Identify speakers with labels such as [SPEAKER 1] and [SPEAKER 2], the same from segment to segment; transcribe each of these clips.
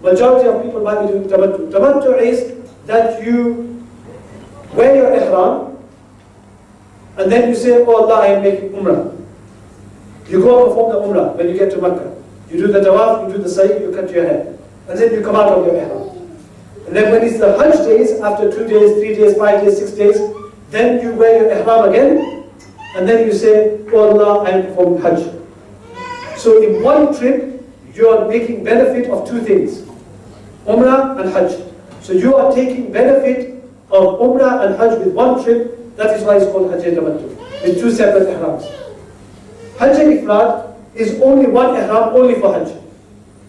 [SPEAKER 1] majority of people might be doing tamattu. Tamattu is that you wear your ihram and then you say, oh Allah, I am making umrah. You go and perform the umrah when you get to Makkah. You do the tawaf, you do the sa'i, you cut your hair. And then you come out of your ihram. And then when it's the Hajj days, after 2 days, 3 days, 5 days, 6 days, then you wear your ihram again, and then you say, oh Allah, I am performing Hajj. So in one trip, you are making benefit of 2 things, Umrah and Hajj. So you are taking benefit of Umrah and Hajj with one trip. That is why it's called Hajj Tamattu, with 2 separate ihrams. Hajj Ifrad is only one ihram, only for Hajj.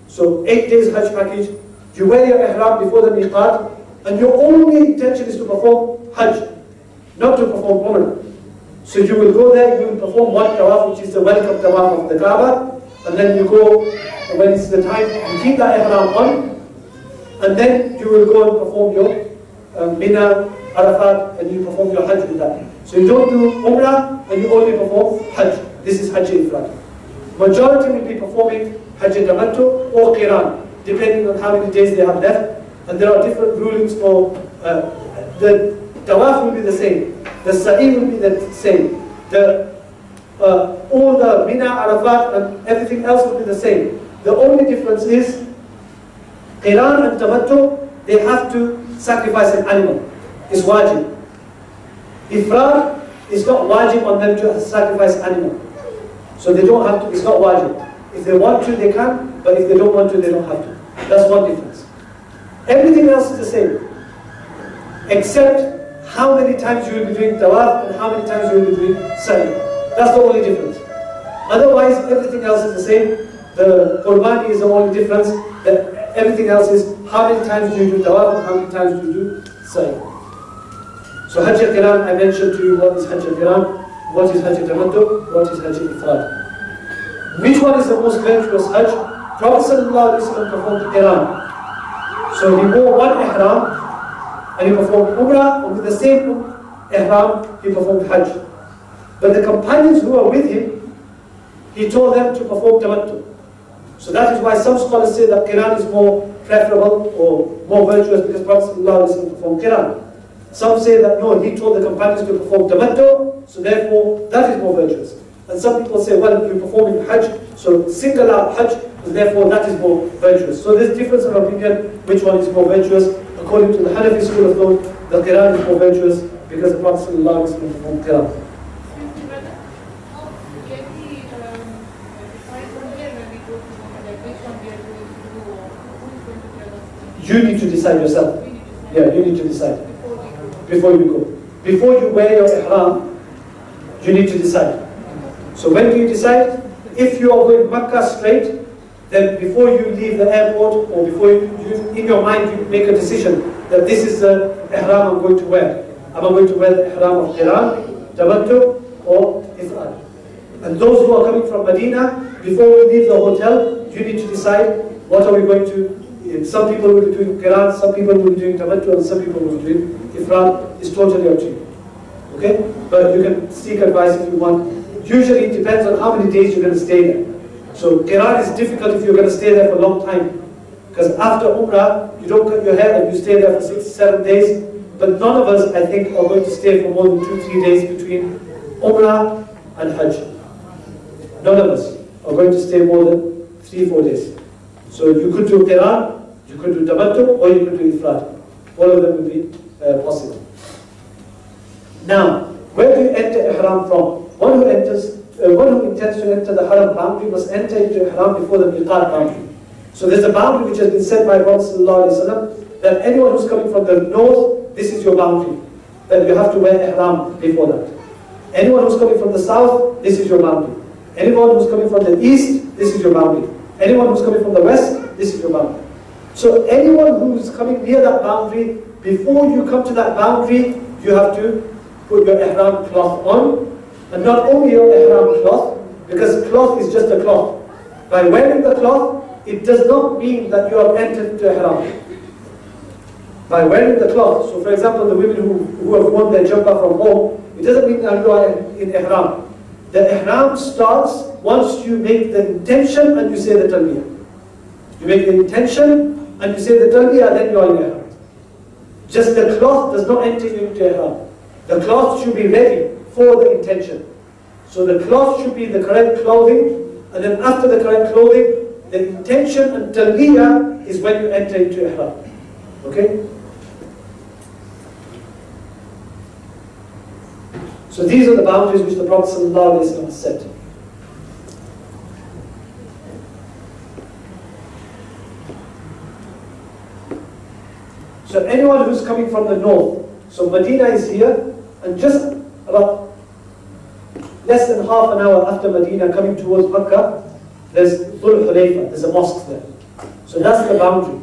[SPEAKER 1] So 8 days Hajj package, you wear your ihram before the miqat, and your only intention is to perform Hajj, not to perform Umrah. So you will go there, you will perform one tawaf, which is the welcome tawaf of the Kaaba, and then you go, when it's the time, you keep the ihram on, and then you will go and perform your Mina, Arafat, and you perform your Hajj with that. So you don't do Umrah, and you only perform Hajj. This is Hajj Ifrad. Majority will be performing Hajj Tamattu or Qiran, depending on how many days they have left. And there are different rulings for, the Tawaf will be the same, the Sa'i will be the same, all the Mina, Arafat and everything else will be the same. The only difference is, Qiran and Tamattu, they have to sacrifice an animal. It's wajib. Ifrad is not wajib on them to sacrifice animal. So they don't have to, it's not wajib. If they want to, they can, but if they don't want to, they don't have to. That's one difference. Everything else is the same, except how many times you will be doing tawaf and how many times you will be doing sa'i. That's the only difference. Otherwise, everything else is the same. The qurbani is the only difference. Everything else is how many times do you do tawaf and how many times do you do sa'i. So Hajj Qiran, I mentioned to you what is Hajj Qiran, what is Hajj Tamattu, what is Hajj Ifrad. Which one is the most virtuous Hajj? Prophet ﷺ performed Qiran. So he wore one ihram and he performed Umrah, and with the same ihram he performed Hajj. But the companions who were with him, he told them to perform Tamattu. So that is why some scholars say that Qiran is more preferable or more virtuous because Prophet ﷺ performed Qiran. Some say that no, he told the companions to perform Tamattu, so therefore that is more virtuous. And some people say, well, you're performing Hajj, so single out Hajj, and therefore that is more virtuous. So there's difference of opinion, which one is more virtuous. According to the Hanafi school of thought, the Qiran is more virtuous because the Prophet ﷺ performed Qiran. You need to decide yourself. Yeah, you need to decide before you go. Before you wear your ihram, you need to decide. So when do you decide? If you are going Makkah straight, then before you leave the airport or before you in your mind you make a decision that this is the ihram I'm going to wear. Am I going to wear the ihram of Qiran, Tamattu or Ifrad? And those who are coming from Medina, before we leave the hotel, you need to decide what are we going to. Some people will be doing Qiran, some people will be doing Tamattu, and some people will be doing Ifrad. It's totally up to you. Okay? But you can seek advice if you want. Usually it depends on how many days you're going to stay there. So Qiran is difficult if you're going to stay there for a long time. Because after Umrah, you don't cut your hair and you stay there for 6-7 days. But none of us, I think, are going to stay for more than 2-3 days between Umrah and Hajj. None of us are going to stay more than 3-4 days. So you could do Qiran, you could do Tamattu, or you could do Ifrad. All of them will be possible. Now, where do you enter Ihram from? One who intends to enter the Haram boundary must enter into Ihram before the Miqat boundary. So there's a boundary which has been set by Prophet ﷺ that anyone who's coming from the north, this is your boundary. That you have to wear Ihram before that. Anyone who's coming from the south, this is your boundary. Anyone who's coming from the east, this is your boundary. Anyone who's coming from the west, this is your boundary. So anyone who's coming near that boundary, before you come to that boundary, you have to put your ihram cloth on. And not only your ihram cloth, because cloth is just a cloth. By wearing the cloth, it does not mean that you have entered into ihram. By wearing the cloth, so for example, the women who have worn their jumpa from home, it doesn't mean that you are in ihram. The ihram starts once you make the intention and you say the talbiyah. You make the intention and you say the talbiyah, then you are in ihram. Just the cloth does not enter you into ihram. The cloth should be ready for the intention. So the cloth should be the correct clothing, and then after the correct clothing, the intention and talbiyah is when you enter into ihram. Okay? So these are the boundaries which the Prophet ﷺ has set. So anyone who's coming from the north, so Medina is here, and just about less than half an hour after Medina coming towards Makkah, there's Dhul Hulayfa, there's a mosque there. So that's the boundary.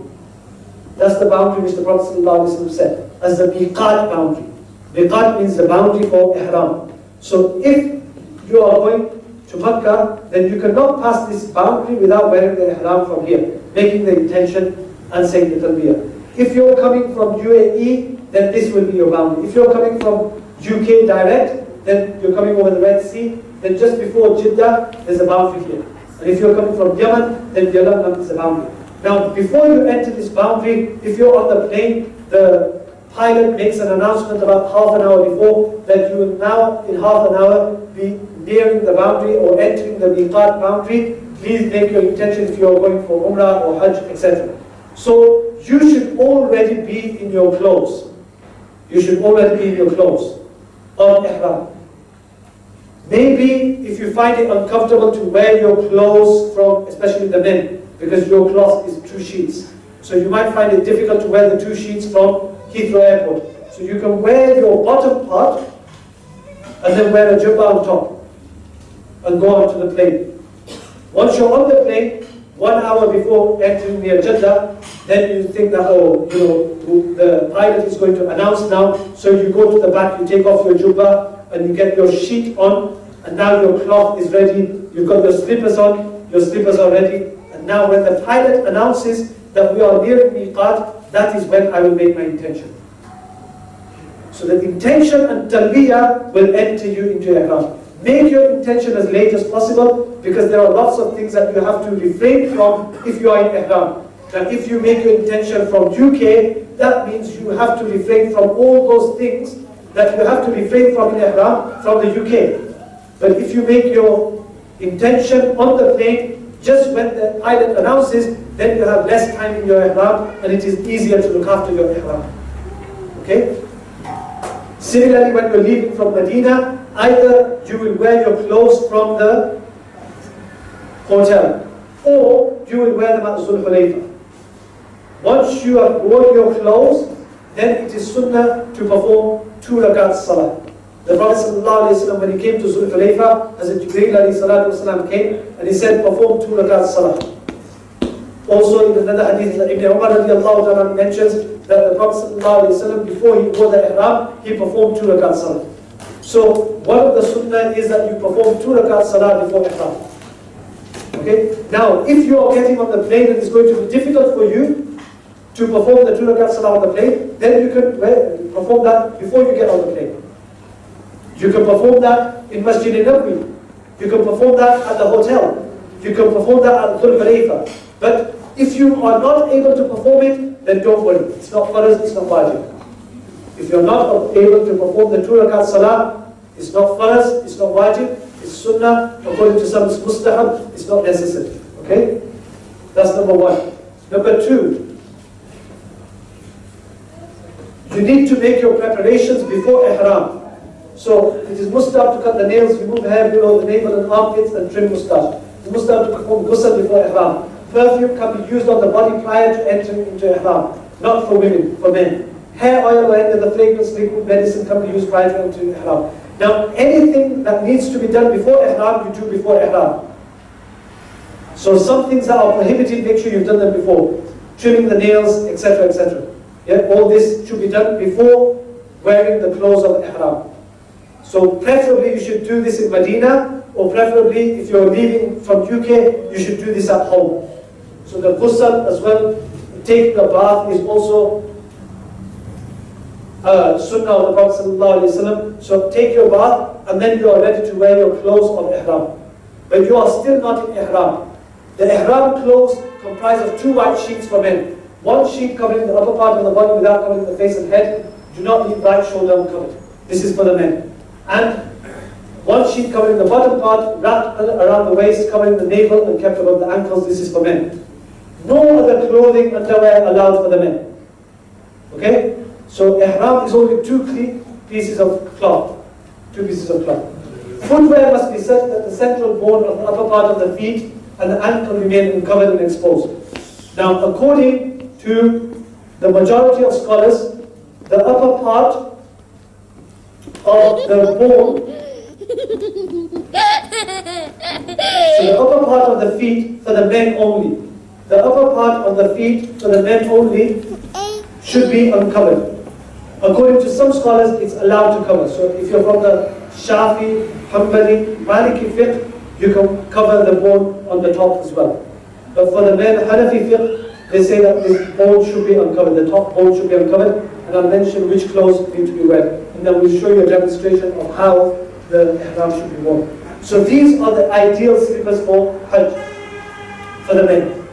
[SPEAKER 1] That's the boundary which the Prophet ﷺ set as the miqat boundary. Miqat means the boundary for ihram. So if you are going to Makkah, then you cannot pass this boundary without wearing the ihram from here, making the intention and saying the talbiyah. If you're coming from UAE, then this will be your boundary. If you're coming from UK direct, then you're coming over the Red Sea, then just before Jeddah, there's a boundary here. And if you're coming from Yemen, then Yalamlam is a boundary. Now, before you enter this boundary, if you're on the plane, the pilot makes an announcement about half an hour before that you will now, in half an hour, be nearing the boundary or entering the miqat boundary. Please make your intention if you are going for Umrah or Hajj, etc. So, you should already be in your clothes. You should already be in your clothes on ihram. Maybe if you find it uncomfortable to wear your clothes from, especially the men, because your cloth is 2 sheets. So you might find it difficult to wear the 2 sheets from Heathrow Airport. So you can wear your bottom part and then wear a jubbah on top and go onto the plane. Once you're on the plane, 1 hour before entering near Jeddah, then you think that, oh, you know, the pilot is going to announce now, so you go to the back, you take off your jubbah, and you get your sheet on, and now your cloth is ready, you've got your slippers on, your slippers are ready, and now when the pilot announces that we are nearing miqat, that is when I will make my intention. So the intention and talbiyah will enter you into ihram. Make your intention as late as possible, because there are lots of things that you have to refrain from if you are in ihram. Now if you make your intention from UK, that means you have to refrain from all those things that you have to refrain from in ihram from the UK. But if you make your intention on the plane, just when the pilot announces, then you have less time in your ihram, and it is easier to look after your ihram. Okay? Similarly, when you're leaving from Medina, either you will wear your clothes from the hotel, or you will wear them at Dhul Hulayfa. Once you have worn your clothes, then it is sunnah to perform 2 rakats salah. The Prophet ﷺ, when he came to Dhul Hulayfa, Hazrat Jibreel came and he said, perform 2 rakats salah. Also in another hadith, Ibn Umar radiallahu ta'ala mentions that the Prophet ﷺ, before he wore the ihram, he performed 2 rakats salah. So one of the sunnah is that you perform 2 rakats salah before ihram. Okay? Now, if you are getting on the plane and it's going to be difficult for you to perform the 2 rakats salah on the plane, then you can perform that before you get on the plane. You can perform that in Masjid al-Nabawi. You can perform that at the hotel. You can perform that at Dhul Hulayfa. But if you are not able to perform it, then don't worry. It's not farz, it's not wajib. If you're not able to perform the 2 rakat salah, it's not farz, it's not wajib, it's sunnah. According to some, it's mustahab, it's not necessary. Okay? That's number 1. Number 2, you need to make your preparations before ihram. So it is mustahab to cut the nails, remove hair below the navel and armpits, and trim mustache. It's mustahab to perform ghusl before ihram. Perfume can be used on the body prior to entering into ihram, not for women, for men. Hair oil or any other fragrance, liquid, medicine can be used prior to entering ihram. Now, anything that needs to be done before ihram, you do before ihram. So some things that are prohibited, make sure you've done them before. Trimming the nails, etc., etc. Yeah, all this should be done before wearing the clothes of ihram. So preferably you should do this in Medina, or preferably if you're leaving from UK, you should do this at home. So the ghusl as well, taking a bath is also sunnah of the Prophet ﷺ. So take your bath and then you are ready to wear your clothes of ihram. But you are still not in ihram. The ihram clothes comprise of 2 white sheets for men. One sheet covering the upper part of the body without covering the face and head. Do not leave right shoulder uncovered. This is for the men. And one sheet covering the bottom part, wrapped around the waist, covering the navel and kept above the ankles. This is for men. No other clothing, underwear allowed for the men. Okay? So ihram is only two pieces of cloth. Two pieces of cloth. Footwear must be such that the central bone of the upper part of the feet and the ankle remain uncovered and exposed. Now, according to the majority of scholars, the upper part of the bone, so the upper part of the feet for the men only, the upper part of the feet for the men only should be uncovered. According to some scholars, it's allowed to cover. So if you're from the Shafi, Hanbali, Maliki fiqh, you can cover the bone on the top as well. But for the men, Hanafi fiqh, they say that this bone should be uncovered, the top bone should be uncovered, and I'll mention which clothes need to be wear. And then we'll show you a demonstration of how the ihram should be worn. So these are the ideal slippers for Hajj, for the men.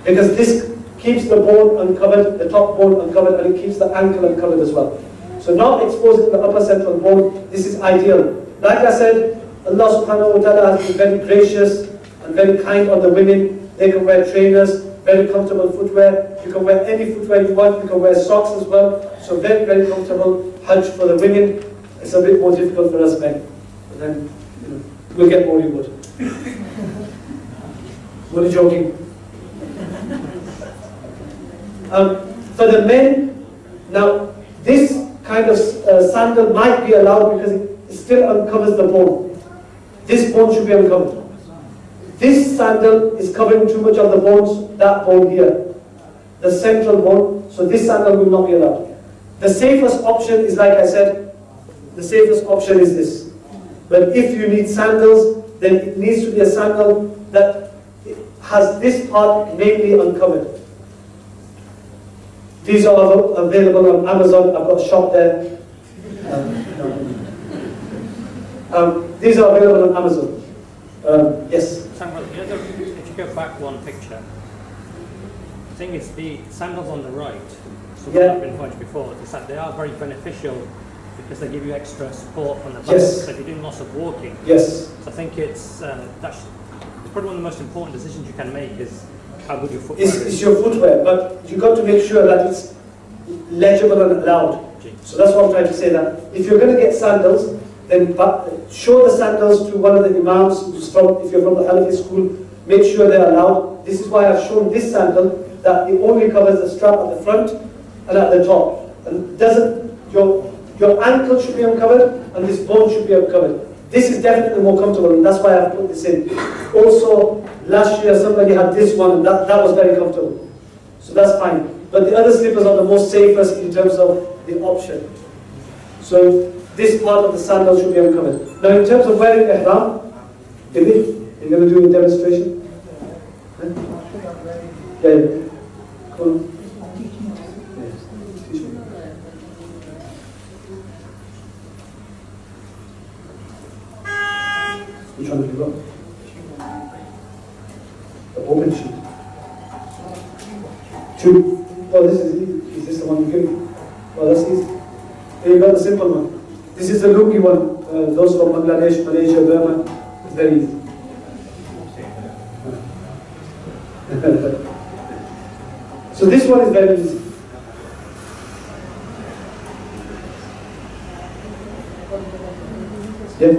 [SPEAKER 1] Because this keeps the bone uncovered, the top bone uncovered, and it keeps the ankle uncovered as well. So not exposing the upper central bone, this is ideal. Like I said, Allah subhanahu wa ta'ala has been very gracious and very kind on the women. They can wear trainers, very comfortable footwear. You can wear any footwear you want. You can wear socks as well. So very, very comfortable Hajj for the women. It's a bit more difficult for us men. But then, we'll get more reward. What are you joking? For the men, now this kind of sandal might be allowed because it still uncovers the bone. This bone should be uncovered. This sandal is covering too much of the bones, that bone here, the central bone, so this sandal will not be allowed. The safest option is, like I said, the safest option is this. But if you need sandals, then it needs to be a sandal that has this part mainly uncovered. These are available on Amazon. I've got a shop there. These are available on Amazon. Yes?
[SPEAKER 2] Samuel, if you go back one picture, the thing is the sandals on the right, so I've been pointed before, is that they are very beneficial because they give you extra support from the back.
[SPEAKER 1] Yes.
[SPEAKER 2] So if you're doing lots of walking,
[SPEAKER 1] yes.
[SPEAKER 2] So I think it's probably one of the most important decisions you can make is how good your footwear is.
[SPEAKER 1] It's your footwear, but you've got to make sure that it's legible and allowed. So that's what I'm trying to say, that if you're going to get sandals, then show the sandals to one of the imams, if you're from the Hanafi school, make sure they're allowed. This is why I've shown this sandal, that it only covers the strap at the front and at the top. And your ankle should be uncovered, and this bone should be uncovered. This is definitely more comfortable, and that's why I've put this in. Also, last year somebody had this one, and that was very comfortable. So that's fine. But the other slippers are the most safest in terms of the option. So this part of the sandal should be uncovered. Now in terms of wearing ihram, you're going to do a demonstration? Huh? Yeah. Cool. Which one have you got? The open sheet. Two. Oh, this is easy. Is this the one you give me? Oh, that's easy. Here you got the simple one. This is the lungi one. Those from Bangladesh, Malaysia, Burma. It's very easy. So this one is very easy. Yeah.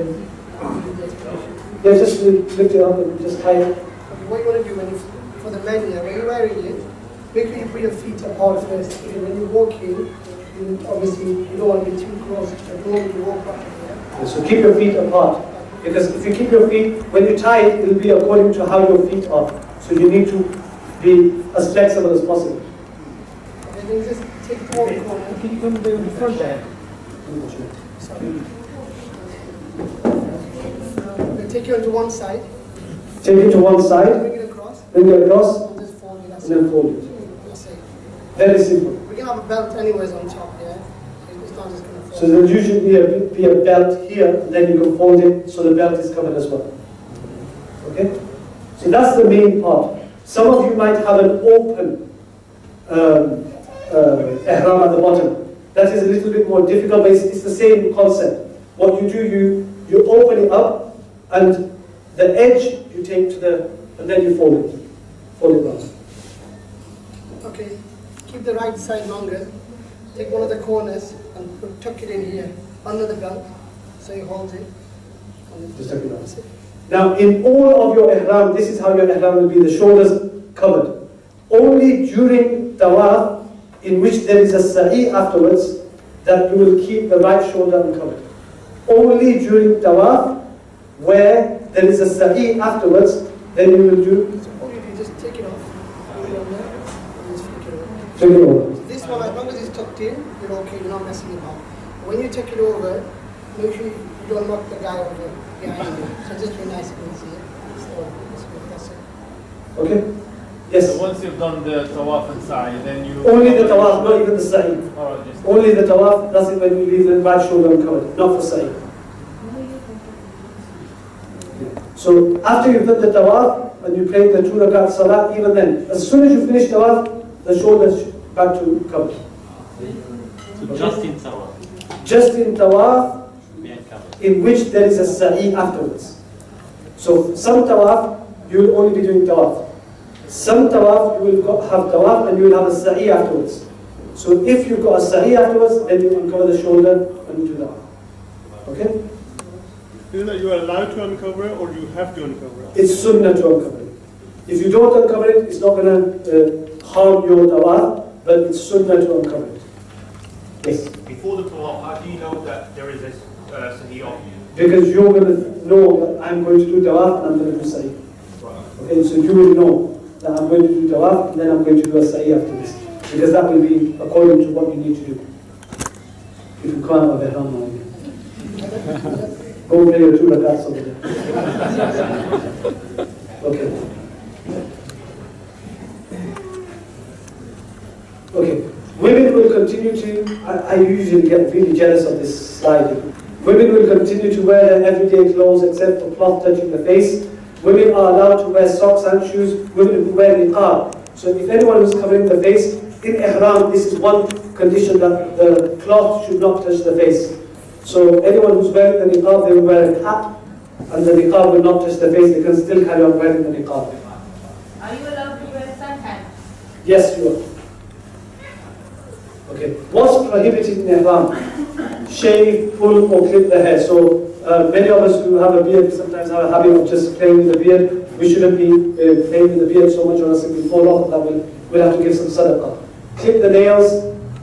[SPEAKER 1] Yeah, just lift it up and just tie it.
[SPEAKER 3] What you want to do for the men here, when you're wearing it, make sure you put your feet apart first. Because when you walk in, obviously you don't want to be too close to the door when you walk back here.
[SPEAKER 1] So keep your feet apart. Because if you keep your feet, when you tie it, it will be according to how your feet are. So you need to be as flexible as possible.
[SPEAKER 3] And then just take one corner.
[SPEAKER 4] Can you come down the front there?
[SPEAKER 3] Sorry. Take you onto one side.
[SPEAKER 1] Take it to one side,
[SPEAKER 3] Bring it across.
[SPEAKER 1] bring it across,
[SPEAKER 3] And just fold it. That's
[SPEAKER 1] and then
[SPEAKER 3] it.
[SPEAKER 1] fold it.
[SPEAKER 3] That's it.
[SPEAKER 1] Very simple.
[SPEAKER 3] We can have a belt anyways on top, yeah? It's not just going to fall.
[SPEAKER 1] So there usually be a belt here, and then you can fold it so the belt is covered as well. Okay? So that's the main part. Some of you might have an open ihram at the bottom. That is a little bit more difficult, but it's the same concept. What you do, you open it up, and the edge you take to the, and then you fold it down.
[SPEAKER 3] Okay, keep the right side longer. Take one of the corners and tuck it in here, under the belt, so you hold it.
[SPEAKER 1] Just tuck it down. Now, in all of your ihram, this is how your ihram will be, the shoulders covered. Only during tawaf, in which there is a sa'i afterwards, that you will keep the right shoulder uncovered. Only during tawaf, where there is a sa'i afterwards, then you will do.
[SPEAKER 3] So all you do is just take it off, put it on there, and just flick it over.
[SPEAKER 1] Take it over.
[SPEAKER 3] So this one, as long as it's tucked in, you're okay, you're not messing about. When you take it over, make sure you don't knock the guy over behind you. So just be nice and easy. So that's it.
[SPEAKER 1] Okay? Yes?
[SPEAKER 4] So once you've done the tawaf and sa'i, then you...
[SPEAKER 1] Only the tawaf, not even the sa'i.
[SPEAKER 4] Alright, just...
[SPEAKER 1] Only the tawaf, that's it when you leave the right shoulder uncovered, not for sa'i. So after you've done the tawaf, and you pray the 2 rakat salah, even then, as soon as you finish tawaf, the shoulders back to covered.
[SPEAKER 5] So just in tawaf?
[SPEAKER 1] Just in tawaf,
[SPEAKER 5] Be uncovered.
[SPEAKER 1] in which there is a sa'i afterwards. So some tawaf, you will only be doing tawaf. Some tawaf, you will have tawaf and you will have a sa'i afterwards. So if you've got a sa'i afterwards, then you uncover the shoulder and you do that. Okay?
[SPEAKER 6] Is it that you are allowed to uncover it, or do you have to uncover it?
[SPEAKER 1] It's sunnah to uncover it. If you don't uncover it, it's not going to harm your tawaf, but it's sunnah to uncover it. Yes?
[SPEAKER 7] Before the tawaf, how do you know that there is a sahi on you?
[SPEAKER 1] Because you're going to know that I'm going to do tawaf and I'm going to do sa'i. Okay, so you will know that I'm going to do tawaf and then I'm going to do a sa'i after this. Because that will be according to what you need to do. If you can't have a ihram on you. Go play your 2 rakats over there. Okay. Okay. Women will continue to, I usually get really jealous of this slide. Women will continue to wear their everyday clothes except for cloth touching the face. Women are allowed to wear socks and shoes. Women who wear niqab. So if anyone who's covering the face, in ihram, this is one condition, that the cloth should not touch the face. So anyone who's wearing the niqab, they will wear a cap, and the niqab will not touch the face. They can still carry on wearing the niqab.
[SPEAKER 8] Are you allowed to wear suntan?
[SPEAKER 1] Yes, you are. Okay. What's prohibited in ihram? Shave, pull, or clip the hair. So many of us who have a beard sometimes have a habit of just playing with the beard. We shouldn't be playing with the beard so much, or else it will fall off, and that we'll have to give some sadaqah. Clip the nails,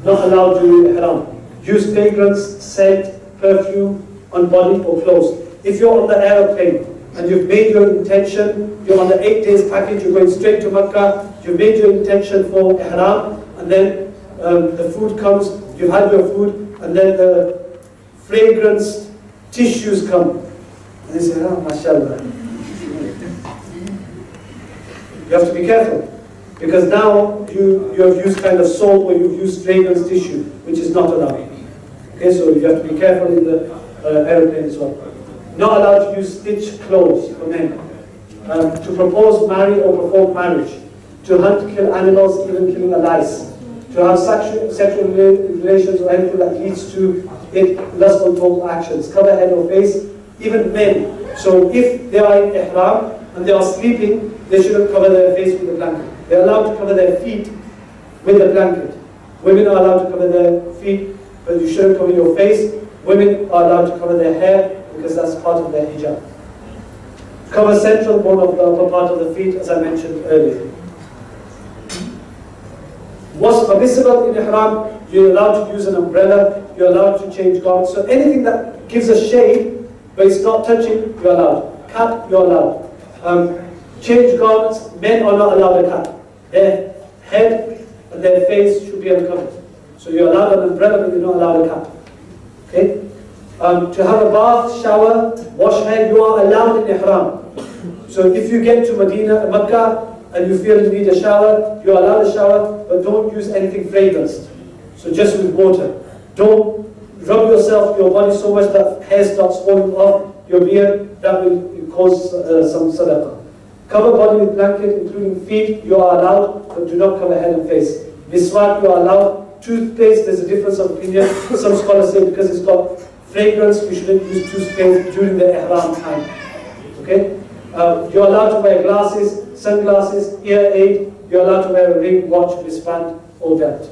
[SPEAKER 1] not allowed during ihram. Use fragrance, scent, perfume on body or clothes. If you're on the aeroplane and you've made your intention, you're on the 8 days package, you're going straight to Makkah, you've made your intention for ihram, and then the food comes, you've had your food, and then the fragranced tissues come. And they say, oh, mashallah. You have to be careful. Because now you have used kind of salt, or you've used fragrance tissue, which is not allowed. Okay, so you have to be careful in the aeroplane as well. Not allowed to use stitched clothes for men. To propose, marry, or perform marriage. To hunt, kill animals, even killing a lice. To have sexual relations or anything that leads to lustful total actions. Cover head or face, even men. So if they are in ihram and they are sleeping, they shouldn't cover their face with a blanket. They are allowed to cover their feet with a blanket. Women are allowed to cover their feet, but you shouldn't cover your face. Women are allowed to cover their hair because that's part of their hijab. Cover central bone of the upper part of the feet, as I mentioned earlier. What's permissible in ihram? You're allowed to use an umbrella, you're allowed to change garments. So anything that gives a shade, but it's not touching, you're allowed. Cap, you're allowed. Change garments, men are not allowed a cap. Their head and their face should be uncovered. So you're allowed an umbrella, but you're not allowed a cap. Okay? To have a bath, shower, wash hair, you are allowed in ihram. So if you get to Makkah, and you feel you need a shower, you're allowed a shower, but don't use anything fragranced. So just with water. Don't rub your body so much that hair starts falling off your beard. That will cause some sadaqah. Cover body with blanket, including feet, you are allowed, but do not cover head and face. Miswak you are allowed. Toothpaste, there's a difference of opinion. Some scholars say because it's got fragrance, you shouldn't use toothpaste during the ihram time. Okay? You're allowed to wear glasses, sunglasses, ear aid. You're allowed to wear a ring, watch, wristband, all that.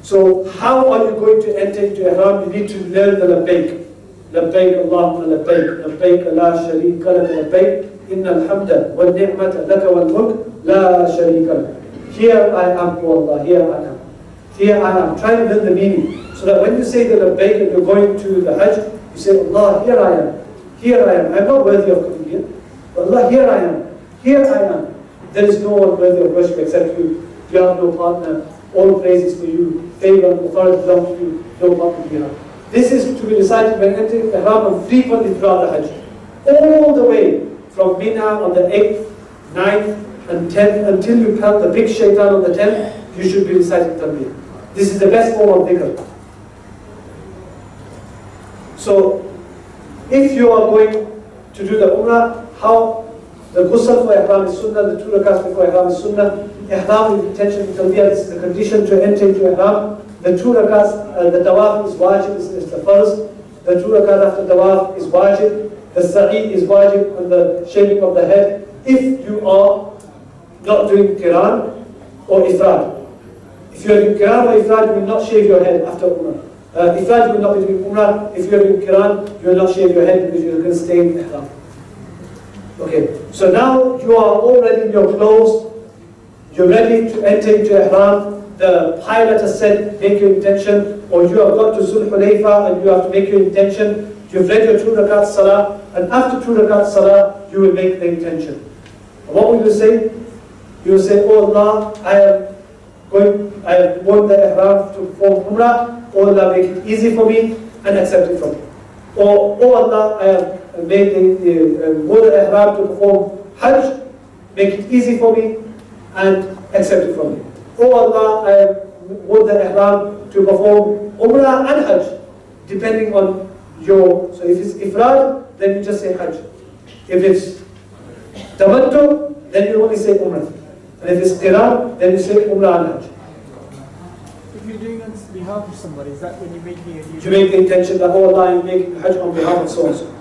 [SPEAKER 1] So how are you going to enter into ihram? You need to learn the labbaik. Labbaik Allahumma labbaik. Labbaik la sharika lak labbaik. Inna alhamda wal ni'mata laka wal mulk la sharika lak. Here I am, O Allah, here I am. Here I am. Try to learn the meaning. So that when you say the labbaik and you're going to the Hajj, you say, Allah, here I am. Here I am. I'm not worthy of coming here. But Allah, here I am. Here I am. There is no one worthy of worship except you. You have no partner. All praises for you. Favor and authority belong to you. No partner to you. This is to be recited when entering ihram and frequently throughout the Hajj. All the way from Mina on the 8th, 9th, and 10th until you count the big shaitan on the 10th, you should be reciting Talbiyah. This is the best form of dhikr. So, if you are going to do the Umrah, how the ghusl for ihram is sunnah, the 2 rakats before ihram is sunnah. Ihram with intention of Talbiyah, this is the condition to enter into ihram. The 2 rakats, the tawaf is wajib, is the first. The 2 rakat after tawaf is wajib. The sa'i is wajib on the shaving of the head. If you are not doing qiran or ifrad. If you are doing qiran or ifrad, you will not shave your head after umrah. Ifrad, you will not be doing umrah. If you are doing qiran, you will not shave your head because you are going to stay in ihram. Okay, so now you are already in your clothes. You're ready to enter into ihram. The pilot has said, make your intention, or you have got to Zul Hulayfa and you have to make your intention. You've read your 2 rakat salah, and after 2 rakat salah, you will make the intention. And what will you say? You will say, Oh Allah, I have worn the ihram to perform umrah. Oh Allah, make it easy for me and accept it from me. Or, Oh Allah, I have made worn the ihram to perform Hajj. Make it easy for me and accept it from me. Oh Allah, I have worn the ihram to perform umrah and Hajj, depending on your. So if it's ifrad, then you just say Hajj. If it's tamattu, then you only say umrah. And if it's qiran, then you say umrah and Hajj.
[SPEAKER 9] If you're doing on behalf of somebody, is that when you're making it?
[SPEAKER 1] To make the intention that, oh Allah, I'm making Hajj on behalf of so and so.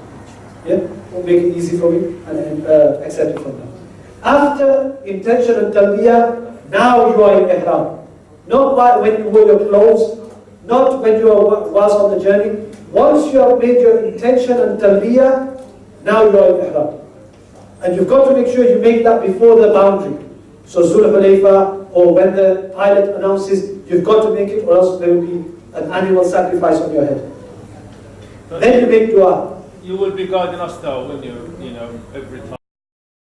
[SPEAKER 1] Yeah? Will make it easy for me and accept it from them. After intention and talbiyah, now you are in ihram. Not when you wore your clothes, not when you was on the journey. Once you have made your intention and talbiyah, now you are in ihram. And you've got to make sure you make that before the boundary. So Zul Hulayfa, or when the pilot announces, you've got to make it, or else there will be an animal sacrifice on your head. Then you make dua.
[SPEAKER 4] You will be guiding us though when you know, every time.